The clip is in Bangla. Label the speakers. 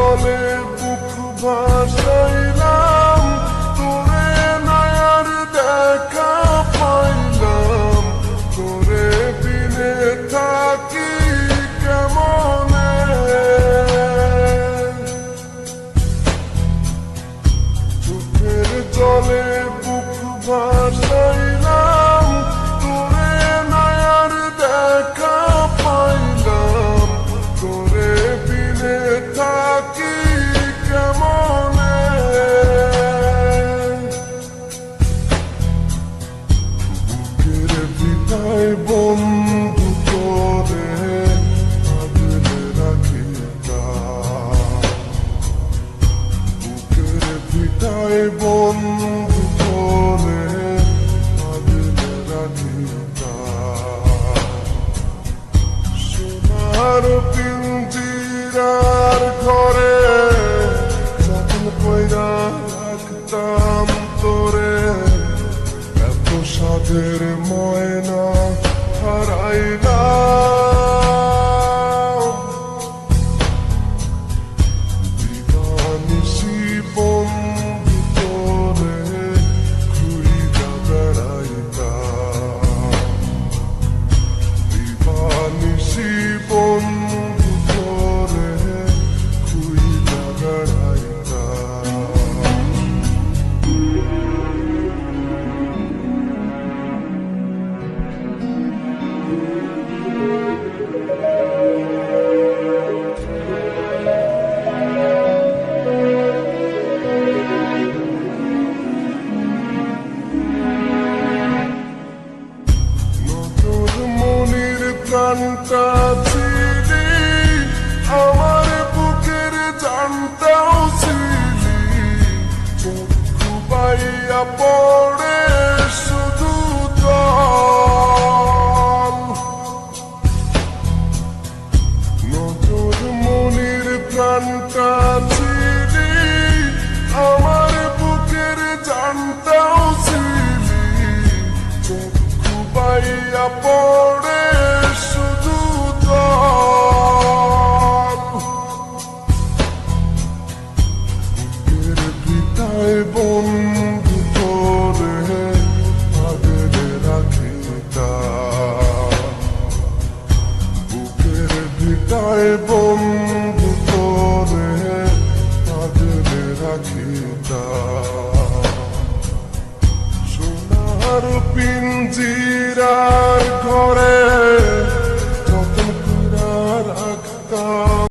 Speaker 1: জলে বুক ভাসাইলাম, তোরে নয়ার দেখা পাইলাম, তোরে বিনে থাকি কেমনে। চোখের জলে বুক ভাসাইলাম, তোরে নয়ার দেখা পাইলাম, তোরে বিনে থাকি কেমনে। বুকের ভিটায় বন্ধু তোরে আগলে রাখি, বুকের ভিটায় বন্ধু তোরে আগলে রাখি। সোনার পিঞ্জিরার ঘরে যত্ন কইরা রাখতাম তোরে, এত সাধের ময়না হারাইলাম। দিবানিশি বন্ধু তোরে খুইরা বেড়াইতাম, দিবানিশি বন্ধু তোরে খুইরা বেড়াইতাম। নতুন মনির প্রাণটা ছিলি, আমার বুকের জানটাও ছিলি, চক্ষু বাইয়া পড়ে শুধু জল। নতুন মনির প্রাণটা ছিলি, আমার বুকের জানটাও ছিলি, চক্ষু বাইয়া পড়ে শুধু জল। বুকের ভিটায় বন্ধু তোরে আগলে রাখিতাম, বুকের ভিটায় বন্ধু তোরে আগলে রাখিতাম। সোনার পিঞ্জিরার ঘরে